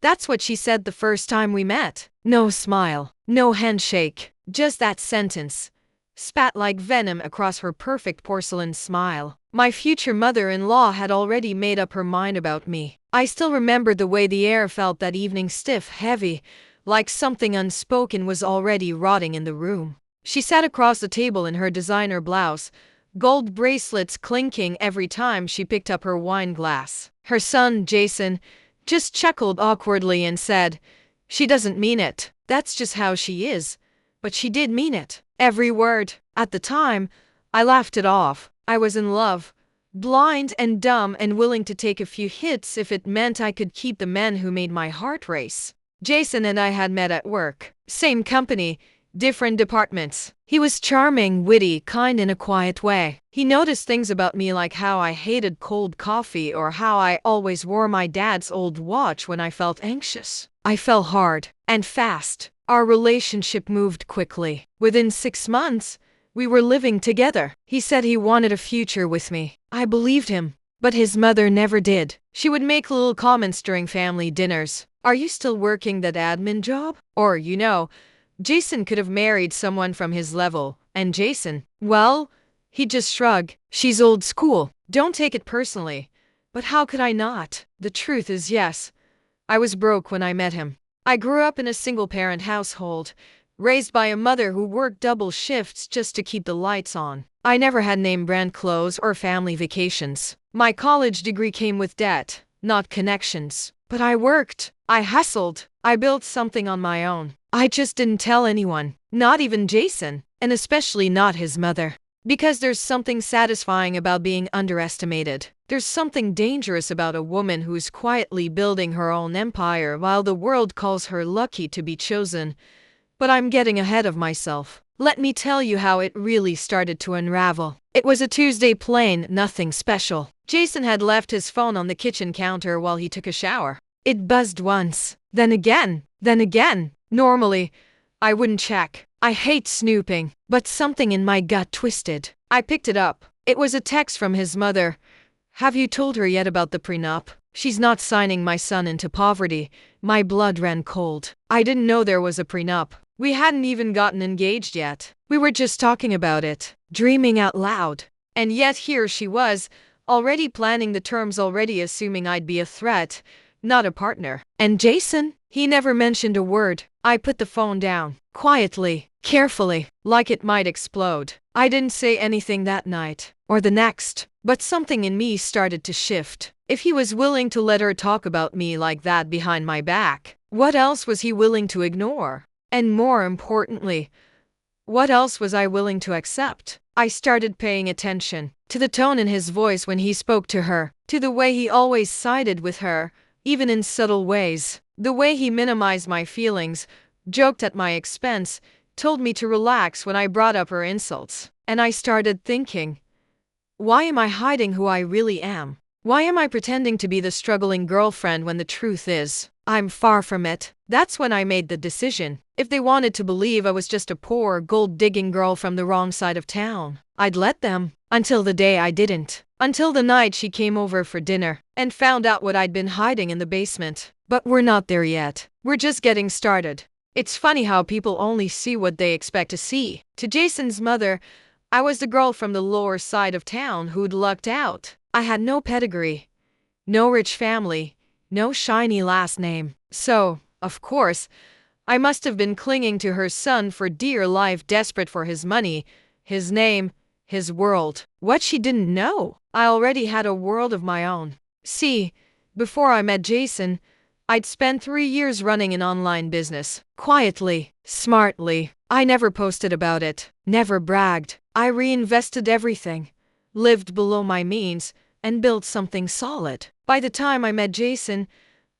That's what she said the first time we met. No smile, no handshake, just that sentence. Spat like venom across her perfect porcelain smile. My future mother-in-law had already made up her mind about me. I still remembered the way the air felt that evening, stiff, heavy, like something unspoken was already rotting in the room. She sat across the table in her designer blouse, gold bracelets clinking every time she picked up her wine glass. Her son, Jason, just chuckled awkwardly and said, "She doesn't mean it. That's just how she is." But she did mean it. Every word. At the time, I laughed it off. I was in love. Blind and dumb and willing to take a few hits if it meant I could keep the men who made my heart race. Jason and I had met at work. Same company, different departments. He was charming, witty, kind in a quiet way. He noticed things about me like how I hated cold coffee or how I always wore my dad's old watch when I felt anxious. I fell hard and fast. Our relationship moved quickly. Within 6 months, we were living together. He said he wanted a future with me. I believed him, but his mother never did. She would make little comments during family dinners. "Are you still working that admin job?" Or, Jason could have married someone from his level, and Jason, well, he'd just shrug. "She's old school. Don't take it personally." But how could I not? The truth is, yes, I was broke when I met him. I grew up in a single-parent household, raised by a mother who worked double shifts just to keep the lights on. I never had name-brand clothes or family vacations. My college degree came with debt, not connections. But I worked. I hustled. I built something on my own. I just didn't tell anyone, not even Jason, and especially not his mother. Because there's something satisfying about being underestimated. There's something dangerous about a woman who's quietly building her own empire while the world calls her lucky to be chosen. But I'm getting ahead of myself. Let me tell you how it really started to unravel. It was a Tuesday, plain, nothing special. Jason had left his phone on the kitchen counter while he took a shower. It buzzed once, then again, then again. Normally, I wouldn't check. I hate snooping, but something in my gut twisted. I picked it up. It was a text from his mother. "Have you told her yet about the prenup? She's not signing my son into poverty." My blood ran cold. I didn't know there was a prenup. We hadn't even gotten engaged yet. We were just talking about it, dreaming out loud. And yet here she was, already planning the terms, already assuming I'd be a threat, not a partner. And Jason? He never mentioned a word. I put the phone down, quietly, carefully, like it might explode. I didn't say anything that night, or the next, but something in me started to shift. If he was willing to let her talk about me like that behind my back, what else was he willing to ignore? And more importantly, what else was I willing to accept? I started paying attention to the tone in his voice when he spoke to her, to the way he always sided with her, even in subtle ways, the way he minimized my feelings, joked at my expense, told me to relax when I brought up her insults. And I started thinking, why am I hiding who I really am? Why am I pretending to be the struggling girlfriend when the truth is, I'm far from it? That's when I made the decision. If they wanted to believe I was just a poor, gold-digging girl from the wrong side of town, I'd let them. Until the day I didn't. Until the night she came over for dinner and found out what I'd been hiding in the basement. But we're not there yet. We're just getting started. It's funny how people only see what they expect to see. To Jason's mother, I was the girl from the lower side of town who'd lucked out. I had no pedigree, no rich family, no shiny last name. So, of course, I must have been clinging to her son for dear life, desperate for his money, his name, his world. What she didn't know, I already had a world of my own. See, before I met Jason, I'd spent 3 years running an online business. Quietly, smartly. I never posted about it, never bragged. I reinvested everything, lived below my means, and built something solid. By the time I met Jason,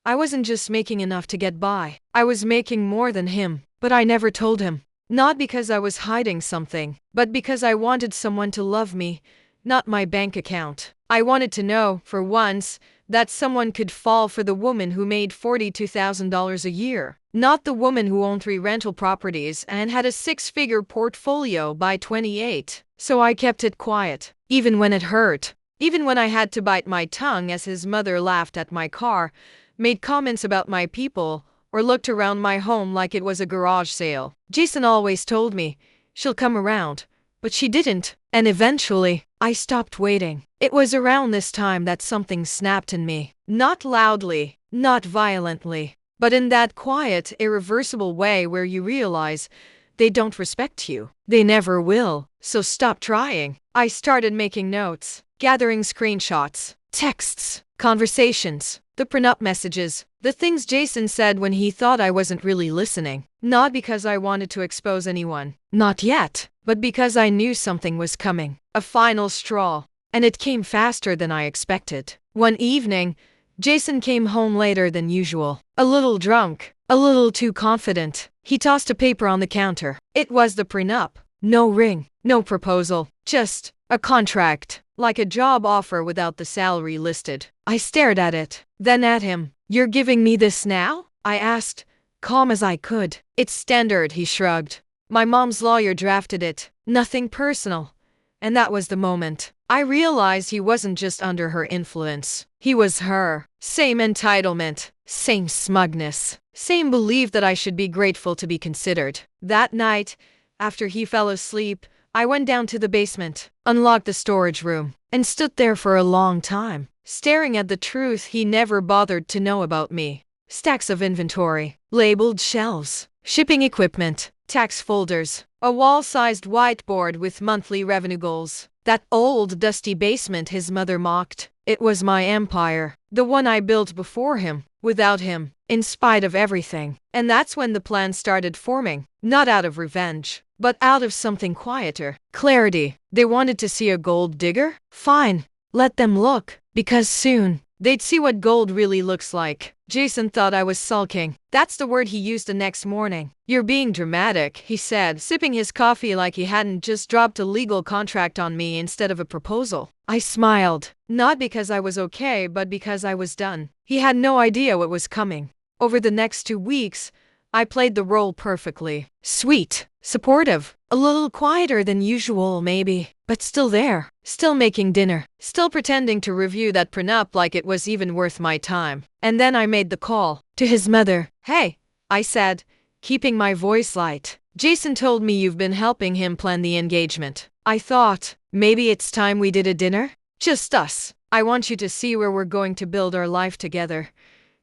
I wasn't just making enough to get by. I was making more than him, but I never told him. Not because I was hiding something, but because I wanted someone to love me, not my bank account. I wanted to know, for once, that someone could fall for the woman who made $42,000 a year, not the woman who owned 3 rental properties and had a 6-figure portfolio by 28. So I kept it quiet, even when it hurt, even when I had to bite my tongue as his mother laughed at my car, made comments about my people, or looked around my home like it was a garage sale. Jason always told me, she'll come around. But she didn't, and eventually, I stopped waiting. It was around this time that something snapped in me. Not loudly, not violently, but in that quiet, irreversible way where you realize they don't respect you. They never will, so stop trying. I started making notes, gathering screenshots, texts, conversations, the prenup messages, the things Jason said when he thought I wasn't really listening. Not because I wanted to expose anyone. Not yet. But because I knew something was coming. A final straw. And it came faster than I expected. One evening, Jason came home later than usual. A little drunk. A little too confident. He tossed a paper on the counter. It was the prenup. No ring. No proposal. Just a contract. Like a job offer without the salary listed. I stared at it. Then at him. "You're giving me this now?" I asked, calm as I could. "It's standard," he shrugged. "My mom's lawyer drafted it. Nothing personal." And that was the moment I realized he wasn't just under her influence. He was her. Same entitlement. Same smugness. Same belief that I should be grateful to be considered. That night, after he fell asleep, I went down to the basement, unlocked the storage room, and stood there for a long time, staring at the truth he never bothered to know about me. Stacks of inventory, labeled shelves, shipping equipment, tax folders, a wall-sized whiteboard with monthly revenue goals. That old, dusty basement his mother mocked. It was my empire, the one I built before him, without him, in spite of everything. And that's when the plan started forming, not out of revenge, but out of something quieter. Clarity. They wanted to see a gold digger? Fine, let them look, because soon, they'd see what gold really looks like. Jason thought I was sulking. That's the word he used the next morning. "You're being dramatic," he said, sipping his coffee like he hadn't just dropped a legal contract on me instead of a proposal. I smiled, not because I was okay, but because I was done. He had no idea what was coming. Over the next 2 weeks, I played the role perfectly. Sweet, supportive, a little quieter than usual maybe, but still there, still making dinner, still pretending to review that prenup like it was even worth my time. And then I made the call to his mother. "Hey," I said, keeping my voice light. "Jason told me you've been helping him plan the engagement. I thought, maybe it's time we did a dinner? Just us. I want you to see where we're going to build our life together."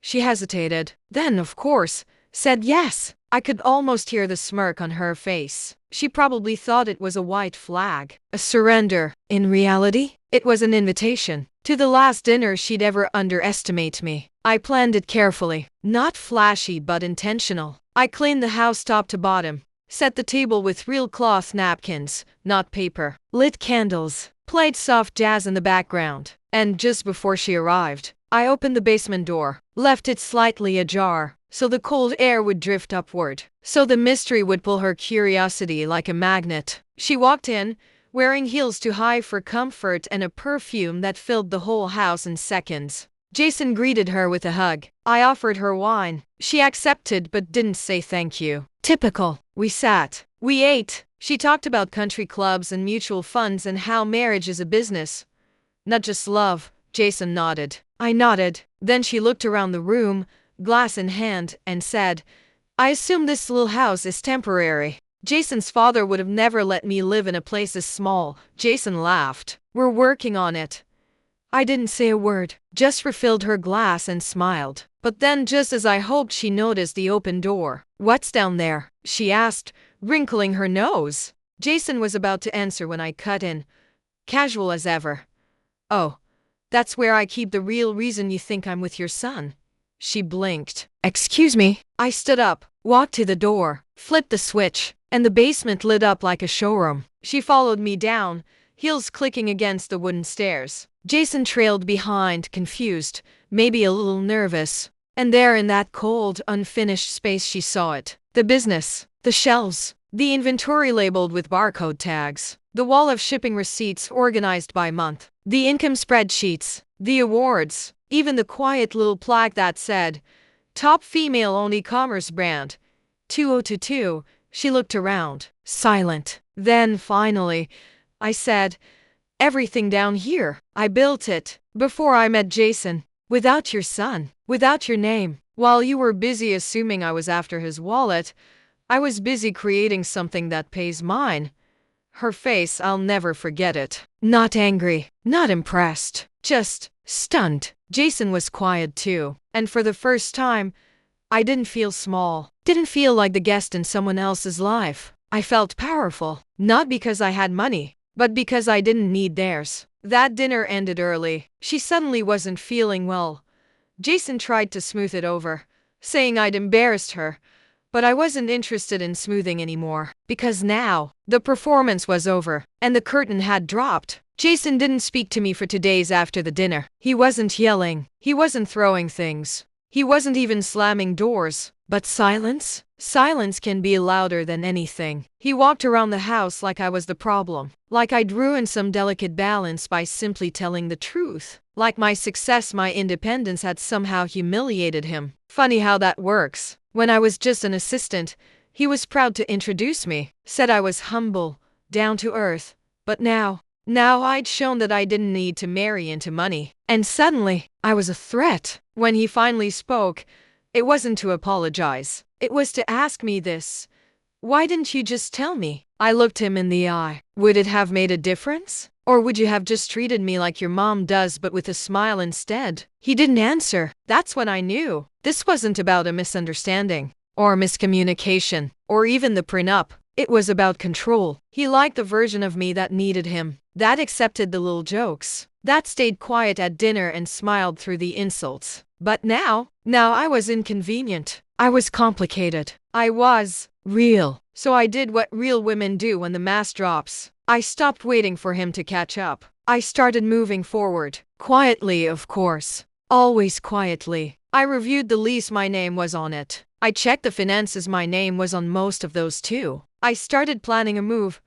She hesitated, then, of course, said yes. I could almost hear the smirk on her face. She probably thought it was a white flag, a surrender. In reality, it was an invitation to the last dinner she'd ever underestimate me. I planned it carefully, not flashy but intentional. I cleaned the house top to bottom, set the table with real cloth napkins, not paper, lit candles, played soft jazz in the background, and just before she arrived, I opened the basement door, left it slightly ajar, so the cold air would drift upward, so the mystery would pull her curiosity like a magnet. She walked in, wearing heels too high for comfort and a perfume that filled the whole house in seconds. Jason greeted her with a hug. I offered her wine. She accepted but didn't say thank you. Typical. We sat. We ate. She talked about country clubs and mutual funds and how marriage is a business, not just love. Jason nodded. I nodded. Then she looked around the room, glass in hand, and said, "I assume this little house is temporary." Jason's father would have never let me live in a place this small. Jason laughed. "We're working on it." I didn't say a word, just refilled her glass and smiled. But then, just as I hoped, she noticed the open door. "What's down there?" she asked, wrinkling her nose. Jason was about to answer when I cut in, casual as ever. "Oh, that's where I keep the real reason you think I'm with your son." She blinked. "Excuse me." I stood up, walked to the door, flipped the switch, and the basement lit up like a showroom. She followed me down, heels clicking against the wooden stairs. Jason trailed behind, confused, maybe a little nervous. And there in that cold, unfinished space she saw it. The business, the shelves, the inventory labeled with barcode tags, the wall of shipping receipts organized by month, the income spreadsheets, the awards, even the quiet little plaque that said, "Top female-owned e-commerce brand, 2022. She looked around, silent. Then, finally, I said, "Everything down here, I built it, before I met Jason. Without your son." without your name. While you were busy assuming I was after his wallet, I was busy creating something that pays mine. Her face, I'll never forget it. Not angry, not impressed, just stunned. Jason was quiet too, and for the first time, I didn't feel small, didn't feel like the guest in someone else's life. I felt powerful, not because I had money, but because I didn't need theirs. That dinner ended early. She suddenly wasn't feeling well. Jason tried to smooth it over, saying I'd embarrassed her, but I wasn't interested in smoothing anymore, because now, the performance was over, and the curtain had dropped. Jason didn't speak to me for 2 days after the dinner. He wasn't yelling. He wasn't throwing things. He wasn't even slamming doors. But silence? Silence can be louder than anything. He walked around the house like I was the problem. Like I'd ruined some delicate balance by simply telling the truth. Like my success, my independence had somehow humiliated him. Funny how that works. When I was just an assistant, he was proud to introduce me. Said I was humble, down to earth. But now I'd shown that I didn't need to marry into money. And suddenly, I was a threat. When he finally spoke, it wasn't to apologize. It was to ask me this. Why didn't you just tell me? I looked him in the eye. Would it have made a difference? Or would you have just treated me like your mom does but with a smile instead? He didn't answer. That's when I knew. This wasn't about a misunderstanding, or miscommunication, or even the prenup. It was about control. He liked the version of me that needed him, that accepted the little jokes, that stayed quiet at dinner and smiled through the insults. But now I was inconvenient. I was complicated. I was real. So I did what real women do when the mask drops. I stopped waiting for him to catch up. I started moving forward. Quietly, of course. Always quietly. I reviewed the lease, my name was on it. I checked the finances, my name was on most of those too. I started planning a move.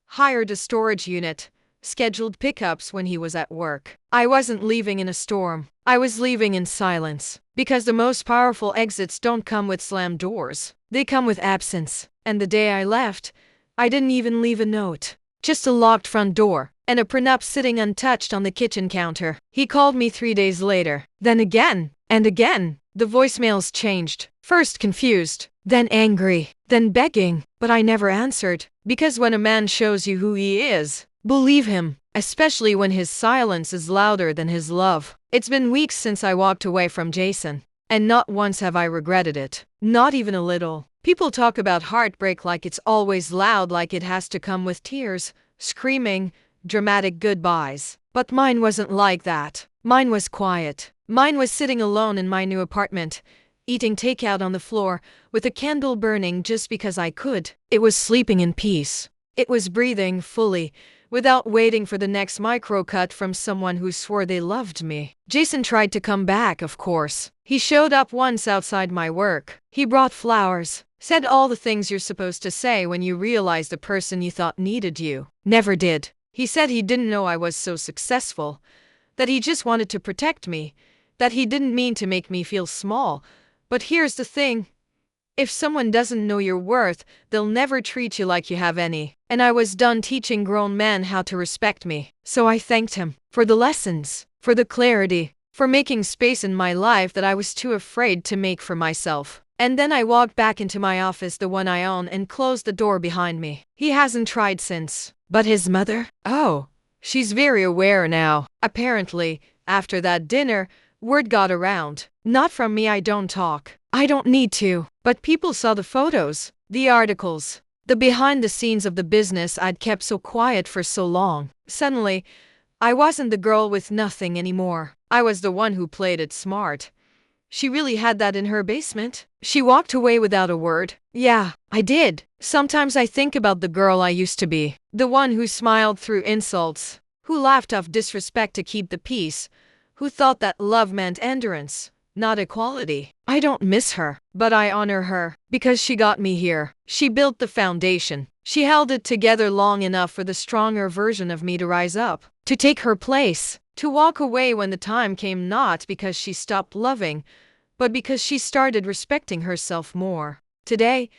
Hired a storage unit. Scheduled pickups when he was at work. I wasn't leaving in a storm. I was leaving in silence. Because the most powerful exits don't come with slammed doors. They come with absence. And the day I left, I didn't even leave a note. Just a locked front door, and a prenup sitting untouched on the kitchen counter. He called me 3 days later. Then again, and again. The voicemails changed. First confused, then angry, then begging. But I never answered. Because when a man shows you who he is, believe him. Especially when his silence is louder than his love. It's been weeks since I walked away from Jason. And not once have I regretted it. Not even a little. People talk about heartbreak like it's always loud, like it has to come with tears, screaming, dramatic goodbyes. But mine wasn't like that. Mine was quiet. Mine was sitting alone in my new apartment, eating takeout on the floor, with a candle burning just because I could. It was sleeping in peace. It was breathing fully, without waiting for the next micro-cut from someone who swore they loved me. Jason tried to come back, of course. He showed up once outside my work. He brought flowers. Said all the things you're supposed to say when you realize the person you thought needed you never did. He said he didn't know I was so successful, that he just wanted to protect me, that he didn't mean to make me feel small. But here's the thing. If someone doesn't know your worth, they'll never treat you like you have any. And I was done teaching grown men how to respect me. So I thanked him for the lessons, for the clarity, for making space in my life that I was too afraid to make for myself. And then I walked back into my office, the one I own, and closed the door behind me. He hasn't tried since. But his mother? Oh, she's very aware now. Apparently, after that dinner, word got around. Not from me, I don't talk. I don't need to. But people saw the photos, the articles, the behind the scenes of the business I'd kept so quiet for so long. Suddenly, I wasn't the girl with nothing anymore. I was the one who played it smart. She really had that in her basement. She walked away without a word. Yeah, I did. Sometimes I think about the girl I used to be. The one who smiled through insults, who laughed off disrespect to keep the peace, who thought that love meant endurance, not equality. I don't miss her, but I honor her, because she got me here. She built the foundation. She held it together long enough for the stronger version of me to rise up, to take her place, to walk away when the time came, not because she stopped loving, but because she started respecting herself more. Today,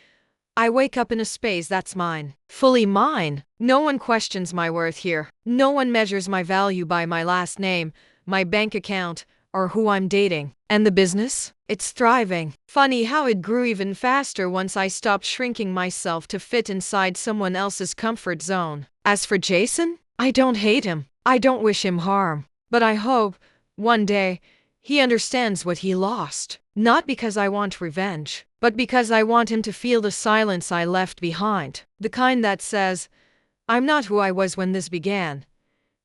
I wake up in a space that's mine, fully mine. No one questions my worth here. No one measures my value by my last name, my bank account, or who I'm dating. And the business? It's thriving. Funny how it grew even faster once I stopped shrinking myself to fit inside someone else's comfort zone. As for Jason, I don't hate him. I don't wish him harm. But I hope, one day, he understands what he lost. Not because I want revenge, but because I want him to feel the silence I left behind. The kind that says, I'm not who I was when this began,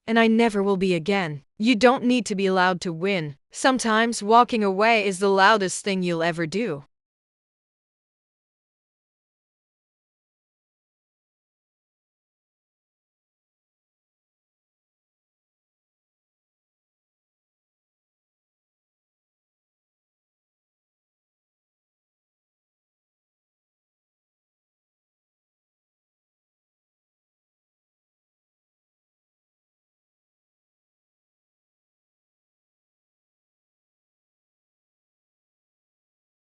and I never will be again. You don't need to be loud to win. Sometimes walking away is the loudest thing you'll ever do.